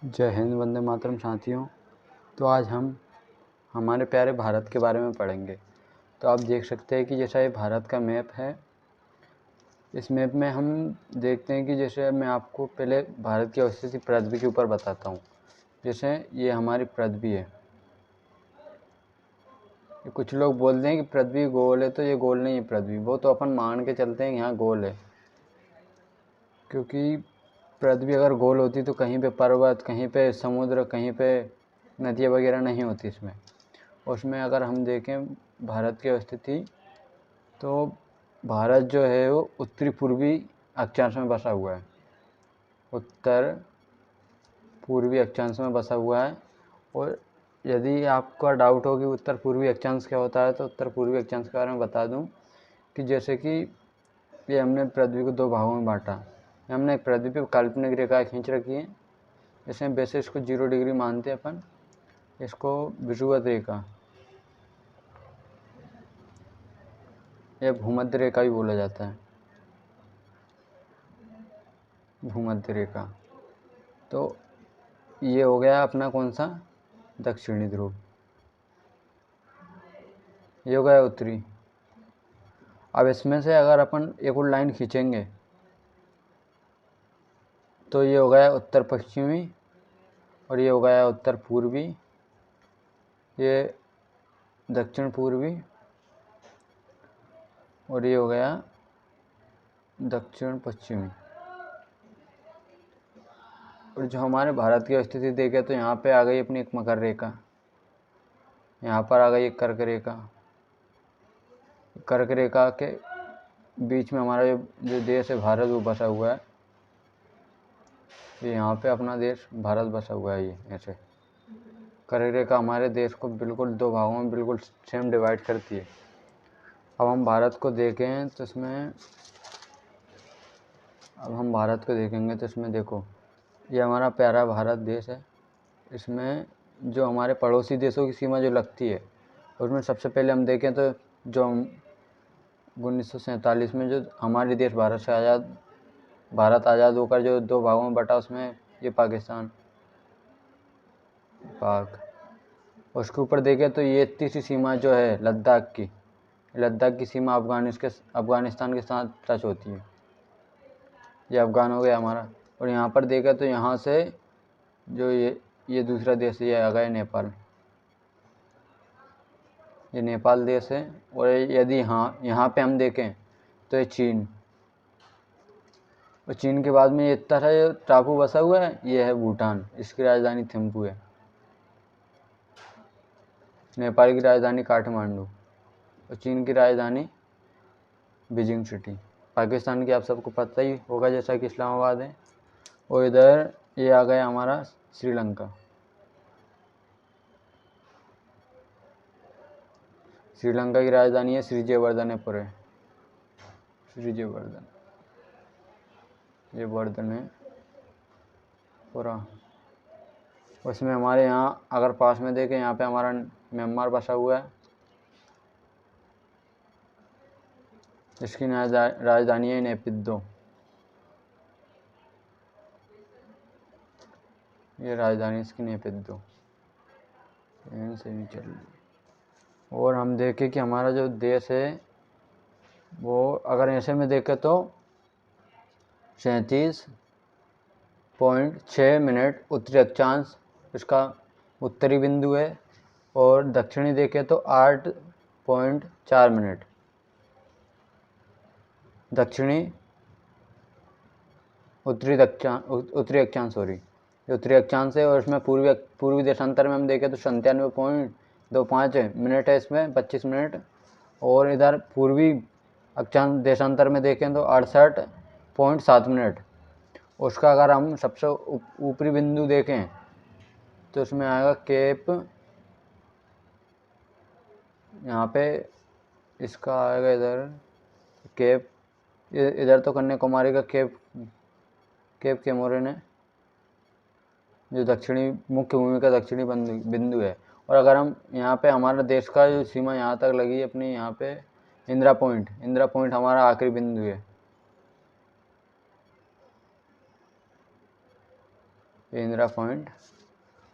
जय हिंद, वंदे मातरम साथियों। तो आज हम हमारे प्यारे भारत के बारे में पढ़ेंगे। तो आप देख सकते हैं कि जैसा ये भारत का मैप है, इस मैप में हम देखते हैं कि जैसे मैं आपको पहले भारत की अवस्थिति पृथ्वी के ऊपर बताता हूँ। जैसे ये हमारी पृथ्वी है। कुछ लोग बोलते हैं कि पृथ्वी गोल है, तो ये गोल नहीं है पृथ्वी, वो तो अपन मान के चलते हैं यहाँ गोल है, क्योंकि पृथ्वी अगर गोल होती तो कहीं पे पर्वत, कहीं पे समुद्र, कहीं पे नदियाँ वगैरह नहीं होती इसमें। उसमें अगर हम देखें भारत की स्थिति, तो भारत जो है वो उत्तरी पूर्वी अक्षांश में बसा हुआ है। उत्तर पूर्वी अक्षांश में बसा हुआ है। और यदि आपका डाउट हो कि उत्तर पूर्वी अक्षांश क्या होता है, तो उत्तर पूर्वी अक्षांश के बारे में बता दूं कि जैसे कि ये हमने पृथ्वी को दो भागों में बांटा। हमने पृथ्वी पे काल्पनिक रेखा खींच रखी है। जैसे वैसे इसको 0 डिग्री मानते हैं अपन, इसको विषुवत रेखा या भूमध्य रेखा भी बोला जाता है, भूमध्य रेखा। तो ये हो गया अपना कौन सा, दक्षिणी ध्रुव। ये हो गया उत्तरी। अब इसमें से अगर अपन एक और लाइन खींचेंगे तो ये हो गया उत्तर पश्चिमी, और ये हो गया उत्तर पूर्वी, ये दक्षिण पूर्वी, और ये हो गया दक्षिण पश्चिमी। और जो हमारे भारत की स्थिति देखें तो यहाँ पे आ गई अपनी एक मकर रेखा, यहाँ पर आ गई एक कर्क रेखा। कर्क रेखा के बीच में हमारा जो देश है भारत, वो बसा हुआ है। ये यहाँ पे अपना देश भारत बसा हुआ है। ये ऐसे कर्क रेखा हमारे देश को बिल्कुल दो भागों में बिल्कुल सेम डिवाइड करती है। अब हम भारत को देखें तो इसमें देखो, ये हमारा प्यारा भारत देश है। इसमें जो हमारे पड़ोसी देशों की सीमा जो लगती है, उसमें सबसे पहले हम देखें तो जो 1947 में जो हमारे देश भारत आज़ाद होकर जो दो भागों में बटा, उसमें ये पाकिस्तान, पाक। उसके ऊपर देखें तो ये तीसरी सीमा जो है लद्दाख की सीमा अफगानिस्तान के साथ टच होती है। ये अफगान हो गया हमारा। और यहाँ पर देखें तो यहाँ से जो ये दूसरा देश, ये आ गया नेपाल। ये नेपाल देश है। और यदि यहाँ पे हम देखें तो ये चीन, और चीन के बाद में ये इतना सा टापू बसा हुआ है, ये है भूटान। इसकी राजधानी थिम्पू है। नेपाल की राजधानी काठमांडू, और चीन की राजधानी बीजिंग सिटी। पाकिस्तान की आप सबको पता ही होगा जैसा कि इस्लामाबाद है। और इधर ये आ गया हमारा श्रीलंका। श्रीलंका की राजधानी है श्रीजयवर्धनेपुरम। श्रीजयवर्धन, ये वर्धन है पूरा। उसमें हमारे यहाँ अगर पास में देखें, यहाँ पे हमारा म्यांमार बसा हुआ है। इसकी राजधानी है नेपिदो। ये राजधानी इसकी नेपिदो। से भी चल रही। और हम देखें कि हमारा जो देश है वो अगर ऐसे में देखें तो 37.6 मिनट उत्तरी अक्षांश इसका उत्तरी बिंदु है। और दक्षिणी देखें तो 8.4 मिनट दक्षिणी उत्तरी अक्षांश उत्तरी अक्षांश है। और इसमें पूर्वी देशांतर में हम देखें तो 97.25 मिनट है, इसमें 25 मिनट। और इधर पूर्वी अक्षांश देशांतर में देखें तो 68.7 मिनट। उसका अगर हम सबसे ऊपरी बिंदु देखें तो इसमें आएगा केप, यहाँ पे इसका आएगा इधर केप, इधर तो कन्याकुमारी का केप कैमोरिन है, जो दक्षिणी मुख्य भूमि का दक्षिणी बिंदु है। और अगर हम यहाँ पे हमारा देश का जो सीमा यहाँ तक लगी है अपनी, यहाँ पे इंदिरा पॉइंट हमारा आखिरी बिंदु है। ये इंदिरा पॉइंट।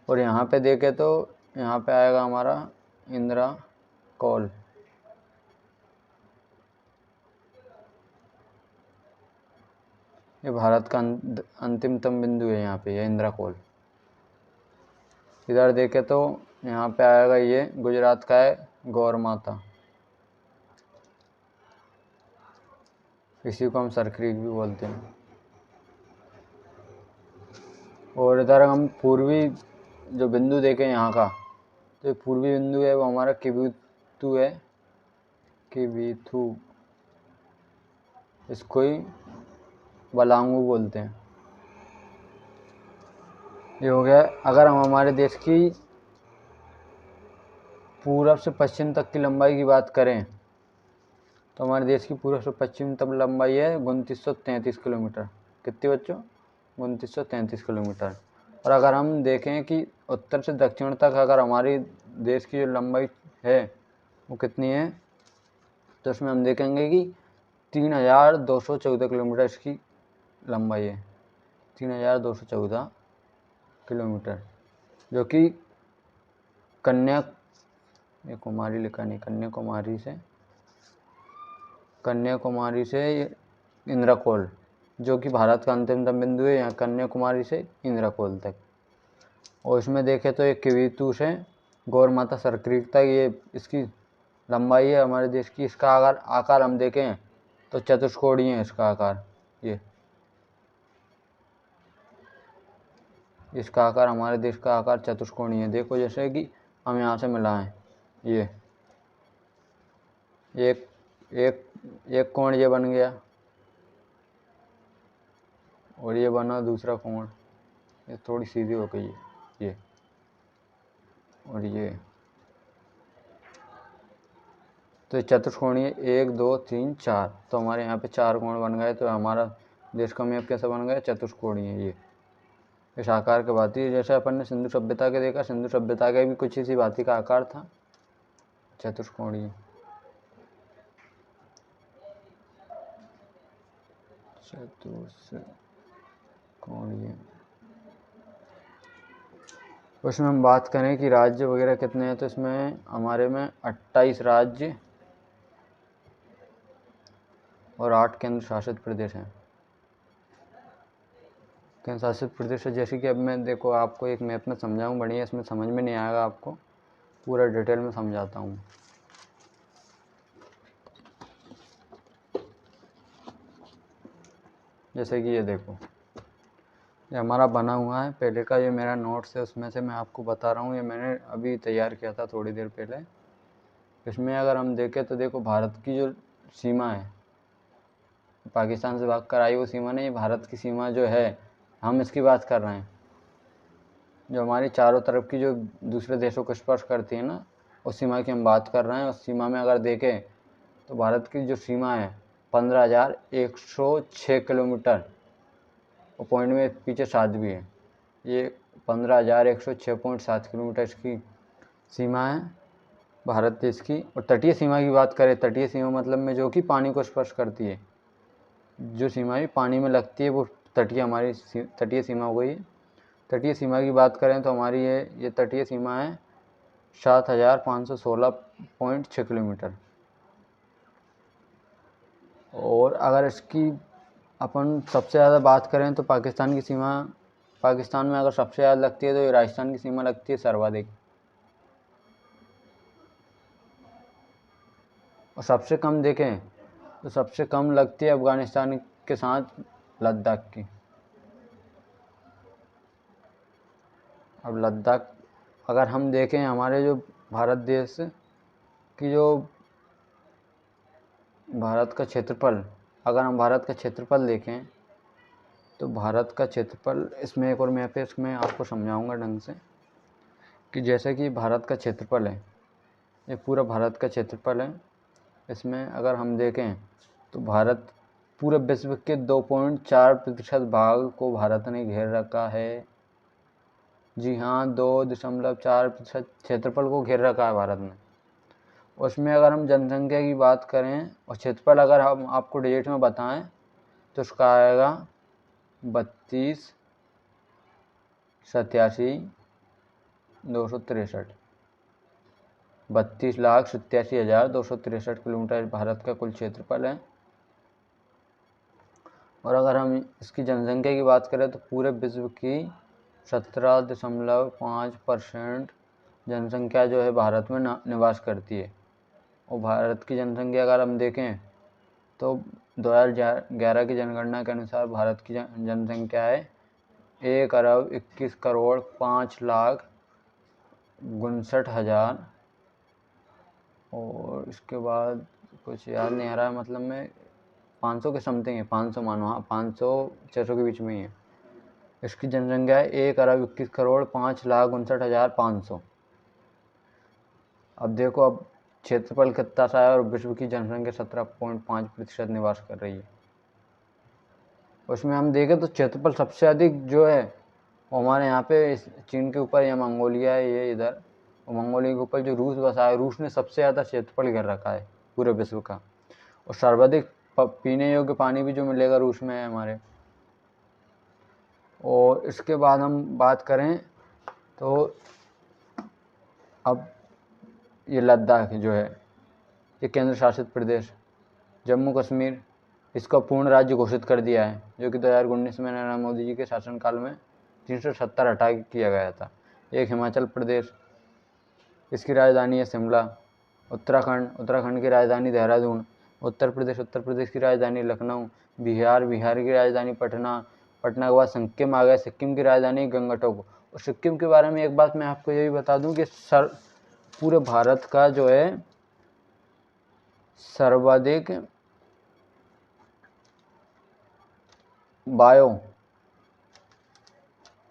और यहाँ पे देखे तो यहाँ पे आएगा हमारा इंदिरा कॉल। ये भारत का अंतिमतम बिंदु है यहाँ पे, ये इंदिरा कॉल। इधर देखे तो यहाँ पे आएगा ये गुजरात का है गौर माता, इसी को हम सर क्रीक भी बोलते हैं। और इधर हम पूर्वी जो बिंदु देखें यहाँ का, तो पूर्वी बिंदु है वो हमारा किबीथू है, किबीथू, इसको ही बलांगू बोलते हैं। ये हो गया। अगर हम हमारे देश की पूर्व से पश्चिम तक की लंबाई की बात करें तो हमारे देश की पूर्व से पश्चिम तक लंबाई है 2933 किलोमीटर। कितनी बच्चों? 2933 किलोमीटर। और अगर हम देखें कि उत्तर से दक्षिण तक अगर हमारी देश की जो लंबाई है वो कितनी है, तो उसमें हम देखेंगे कि 3214 किलोमीटर इसकी लंबाई है, 3214 किलोमीटर, जो कि कन्याकुमारी लिखा नहीं, कन्याकुमारी से इंदिरा कॉल, जो कि भारत का अंतिमतम बिंदु है, यहाँ कन्याकुमारी से इंदिरा कॉल तक। और इसमें देखें तो एक किबीथू से गौर माता सर क्रीक तक ये इसकी लंबाई है हमारे देश की। इसका आकार हम देखें तो चतुष्कोणीय है इसका आकार। इसका आकार, हमारे देश का आकार चतुष्कोणीय है। देखो जैसे कि हम यहाँ से मिलाएं, ये एक कोण ये बन गया और ये बना दूसरा कोण, ये थोड़ी सीधी हो गई है ये, और ये तो चतुष्कोणीय 1 2 3 4, तो हमारे यहाँ पे 4 कोण बन गए। तो हमारा देश का मैप कैसा बन गया? चतुष्कोणीय। ये इस आकार के बात ही, जैसे अपन ने सिंधु सभ्यता के देखा, सिंधु सभ्यता का भी कुछ इसी बात का आकार था, चतुष्कोणीय। उसमें हम बात करें कि राज्य वगैरह कितने हैं, तो इसमें हमारे में 28 राज्य और 8 केंद्र शासित प्रदेश हैं। केंद्र शासित प्रदेश है, जैसे कि अब मैं देखो आपको एक मैप में समझाऊँ, बढ़िया, इसमें समझ में नहीं आएगा, आपको पूरा डिटेल में समझाता हूँ। जैसे कि ये देखो, ये हमारा बना हुआ है पहले का, ये मेरा नोट्स है, उसमें से मैं आपको बता रहा हूँ। ये मैंने अभी तैयार किया था थोड़ी देर पहले। इसमें अगर हम देखें तो देखो भारत की जो सीमा है, पाकिस्तान से भाग कर आई वो सीमा नहीं, भारत की सीमा जो है हम इसकी बात कर रहे हैं, जो हमारी चारों तरफ की जो दूसरे देशों को स्पर्श करती है ना, उस सीमा की हम बात कर रहे हैं। उस सीमा में अगर देखें तो भारत की जो सीमा है 15,106 किलोमीटर, और पॉइंट में पीछे 7 भी है, ये 15,106.7 किलोमीटर इसकी सीमा है भारत देश की। और तटीय सीमा की बात करें, तटीय सीमा मतलब में जो कि पानी को स्पर्श करती है, जो सीमा भी पानी में लगती है वो तटीय, हमारी तटीय सीमा हो गई है। तटीय सीमा की बात करें तो हमारी ये तटीय सीमा है 7,516.6 किलोमीटर। और अगर इसकी अपन सबसे ज़्यादा बात करें तो पाकिस्तान की सीमा, पाकिस्तान में अगर सबसे ज़्यादा लगती है तो ये राजस्थान की सीमा लगती है सर्वाधिक, और सबसे कम देखें तो सबसे कम लगती है अफ़गानिस्तान के साथ लद्दाख की। अब लद्दाख अगर हम देखें, हमारे जो भारत देश की जो भारत का क्षेत्रफल, अगर हम भारत का क्षेत्रफल देखें तो भारत का क्षेत्रफल, इसमें एक और मैप है, इसमें आपको समझाऊंगा ढंग से कि जैसे कि भारत का क्षेत्रफल है, ये पूरा भारत का क्षेत्रफल है। इसमें अगर हम देखें तो भारत पूरे विश्व के 2.4% भाग को भारत ने घेर रखा है। जी हाँ, 2.4% क्षेत्रफल को घेर रखा है भारत ने। उसमें अगर हम जनसंख्या की बात करें और क्षेत्रफल अगर हम आपको डिजिट में बताएं तो उसका आएगा 32 37,263 32,87,263 किलोमीटर भारत का कुल क्षेत्रफल है। और अगर हम इसकी जनसंख्या की बात करें तो पूरे विश्व की 17.5% जनसंख्या जो है भारत में निवास करती है। और भारत की जनसंख्या अगर हम देखें तो 2011 की जनगणना के अनुसार भारत की जनसंख्या है 1,21,05,59,000। और इसके बाद कुछ याद नहीं आ रहा है, मतलब में 500 के समथिंग है, 500 मानो, हाँ 500-600 के बीच में ही है। इसकी जनसंख्या है 1,21,05,59,500। अब देखो, अब क्षेत्रफल कितना सा है और विश्व की जनसंख्या 17.5% निवास कर रही है। उसमें हम देखें तो क्षेत्रफल सबसे अधिक जो है वो हमारे यहाँ पे चीन के ऊपर या मंगोलिया है, ये इधर। और मंगोलिया के ऊपर जो रूस बसा है, रूस ने सबसे ज़्यादा क्षेत्रफल घेर रखा है पूरे विश्व का। और सर्वाधिक पीने योग्य पानी भी जो मिलेगा रूस में है हमारे। और इसके बाद हम बात करें तो अब ये लद्दाख जो है, ये केंद्र शासित प्रदेश, जम्मू कश्मीर, इसका पूर्ण राज्य घोषित कर दिया है, जो कि 2019 में नरेंद्र मोदी जी के शासनकाल में 370 हटा किया गया था। एक हिमाचल प्रदेश, इसकी राजधानी है शिमला। उत्तराखंड की राजधानी देहरादून। उत्तर प्रदेश की राजधानी लखनऊ। बिहार की राजधानी पटना के बाद सिक्किम आ गया, सिक्किम की राजधानी गंगटोक। और सिक्किम के बारे में एक बात मैं आपको ये भी बता दूं कि पूरे भारत का जो है सर्वाधिक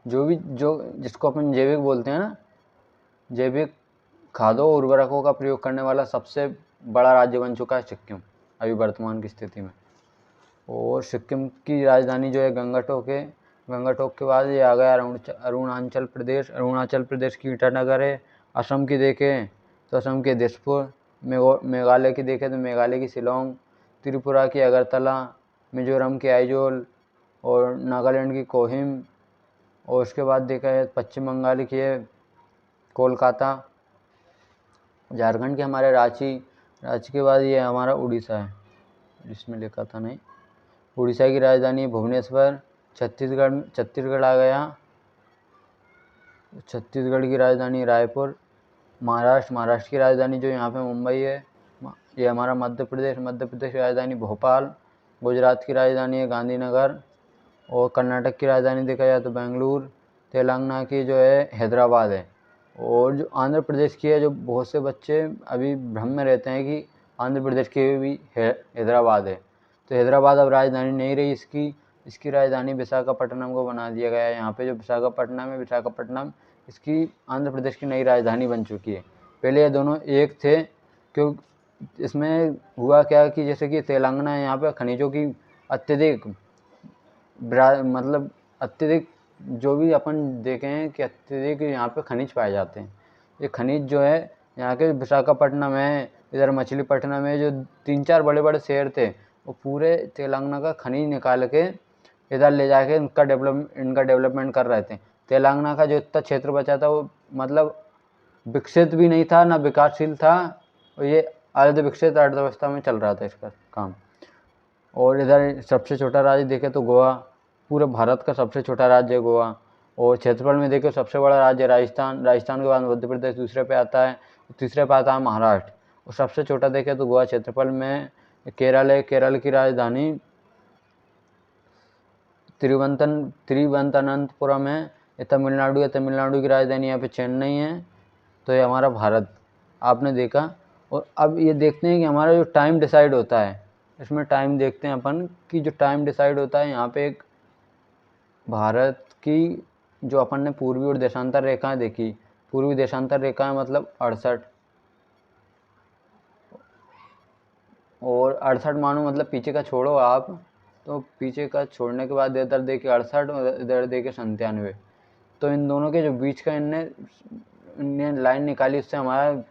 जिसको अपन जैविक बोलते हैं ना, जैविक खादों और उर्वरकों का प्रयोग करने वाला सबसे बड़ा राज्य बन चुका है सिक्किम अभी वर्तमान की स्थिति में। और सिक्किम की राजधानी जो है गंगटोक है। गंगटोक के बाद ये आ गया अरुणाचल प्रदेश की ईटानगर है। असम की देखें तो असम के दिसपुर। मेघालय की देखें तो मेघालय की शिलोंग। त्रिपुरा की अगरतला। मिजोरम के आइजोल। और नागालैंड की कोहिम। और उसके बाद देखा है पश्चिम बंगाल की है कोलकाता। झारखंड के हमारे रांची के बाद ये हमारा उड़ीसा है, जिसमें लिखा था नहीं। उड़ीसा की राजधानी भुवनेश्वर। छत्तीसगढ़ आ गया, छत्तीसगढ़ की राजधानी रायपुर। महाराष्ट्र की राजधानी जो यहाँ पे मुंबई है। ये हमारा मध्य प्रदेश की राजधानी भोपाल। गुजरात की राजधानी है गांधीनगर। और कर्नाटक की राजधानी देखा जाए तो बेंगलुरु। तेलंगाना की जो है हैदराबाद है। और जो आंध्र प्रदेश की है, जो बहुत से बच्चे अभी भ्रम में रहते हैं कि आंध्र प्रदेश की भी हैदराबाद है, तो हैदराबाद अब राजधानी नहीं रही इसकी राजधानी विशाखापट्टनम को बना दिया गया है। यहाँ पे जो विशाखापट्टनम इसकी आंध्र प्रदेश की नई राजधानी बन चुकी है। पहले ये दोनों एक थे, क्योंकि इसमें हुआ क्या कि जैसे कि तेलंगाना है, यहाँ पे खनिजों की अत्यधिक जो भी अपन देखे हैं कि अत्यधिक यहाँ पे खनिज पाए जाते हैं। ये खनिज जो है यहाँ के विशाखापट्टनम है, इधर मछलीपट्टनम है, जो 3-4 बड़े शहर थे, वो पूरे तेलंगाना का खनिज निकाल के इधर ले जाके इनका डेवलपमेंट कर रहे थे। तेलंगाना का जो इतना क्षेत्र बचा था वो मतलब विकसित भी नहीं था, ना विकासशील था, और ये अर्ध विकसित अर्थव्यवस्था में चल रहा था इसका काम। और इधर सबसे छोटा राज्य देखें तो गोवा, पूरे भारत का सबसे छोटा राज्य है गोवा। और क्षेत्रफल में देखें सबसे बड़ा राज्य राजस्थान के बाद मध्य प्रदेश तीसरे पे आता है महाराष्ट्र। और सबसे छोटा देखें तो गोवा क्षेत्रफल में केरल है। केरल की राजधानी तिरुवनंतपुरम है। ये तमिलनाडु की राजधानी यहाँ पे चेन्नई है। तो ये हमारा भारत आपने देखा। और अब ये देखते हैं कि हमारा जो टाइम डिसाइड होता है, इसमें टाइम देखते हैं अपन कि जो टाइम डिसाइड होता है यहाँ पे एक भारत की जो अपन ने पूर्वी और देशांतर रेखाएं देखी। पूर्वी देशांतर रेखाएं मतलब 68, और 68 मानो मतलब पीछे का छोड़ो आप, तो पीछे का छोड़ने के बाद इधर देखिए 68 और इधर देखिए 97। तो इन दोनों के जो बीच का इनने लाइन निकाली, उससे हमारा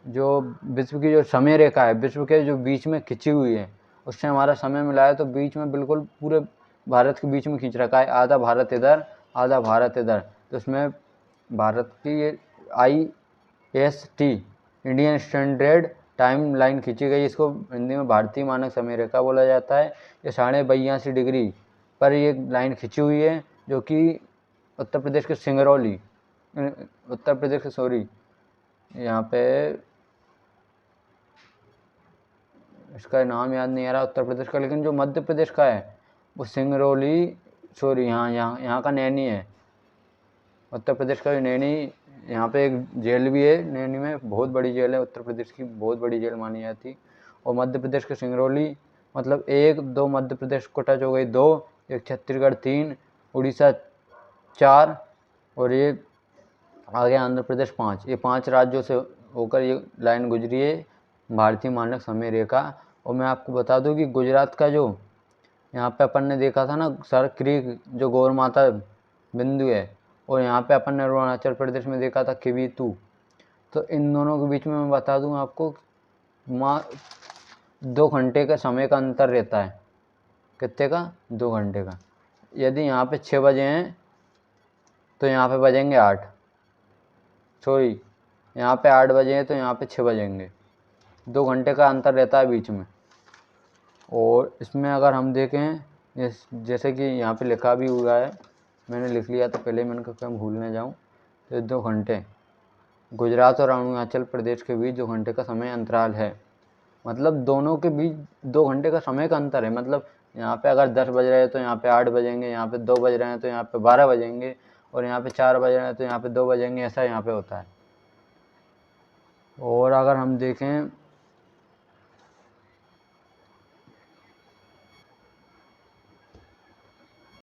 जो विश्व की जो समय रेखा है, विश्व के जो बीच में खिंची हुई है, उससे हमारा समय मिला है। तो बीच में बिल्कुल पूरे भारत के बीच में खींच रखा है, आधा भारत इधर आधा भारत इधर। तो इसमें भारत की ये IST Indian standard time line खींची गई। इसको हिंदी में भारतीय मानक समय रेखा बोला जाता है। ये 82.5 डिग्री पर ये लाइन खींची हुई है, जो कि उत्तर प्रदेश के सिंगरौली, उत्तर प्रदेश के सॉरी यहाँ पे इसका नाम याद नहीं आ रहा उत्तर प्रदेश का, लेकिन जो मध्य प्रदेश का है वो सिंगरौली, सॉरी यहाँ का नैनी है। उत्तर प्रदेश का नैनी, यहाँ पे एक जेल भी है नैनी में, बहुत बड़ी जेल है, उत्तर प्रदेश की बहुत बड़ी जेल मानी जाती है। और मध्य प्रदेश के सिंगरौली, मतलब 1-2 मध्य प्रदेश को टच हो गई, 2, एक छत्तीसगढ़ 3, उड़ीसा 4, और ये आगे आंध्र प्रदेश 5। ये 5 राज्यों से होकर ये लाइन गुजरी है, भारतीय मानक समय रेखा। और मैं आपको बता दूं कि गुजरात का जो यहाँ पे अपन ने देखा था ना सर क्रीक, जो गौर माता बिंदु है, और यहाँ पे अपन ने अरुणाचल प्रदेश में देखा था किबीतू। तो इन दोनों के बीच में मैं बता दूं आपको 2 घंटे का समय का अंतर रहता है। कितने का? 2 घंटे का। यदि यहाँ पे 6 बजे हैं तो यहाँ पे बजेंगे 8, सॉरी यहाँ पे 8 बजे हैं तो यहाँ पे 6 बजेंगे। 2 घंटे का अंतर रहता है बीच में। और इसमें अगर हम देखें, जैसे कि यहाँ पे लिखा भी हुआ है, मैंने लिख लिया तो पहले मैंने कहा मैं भूल न जाऊँ, तो 2 घंटे गुजरात और अरुणाचल प्रदेश के बीच 2 घंटे का समय अंतराल है। मतलब दोनों के बीच 2 घंटे का समय का अंतर है। मतलब यहाँ पे अगर 10 बज रहे हैं तो यहाँ पे 8 बजेंगे, यहाँ पे 2 बज रहे हैं तो यहाँ पे 12 बजेंगे, और यहाँ पे 4 बज रहे हैं तो यहाँ पे 2 बजेंगे, ऐसा यहाँ पे होता है। और अगर हम देखें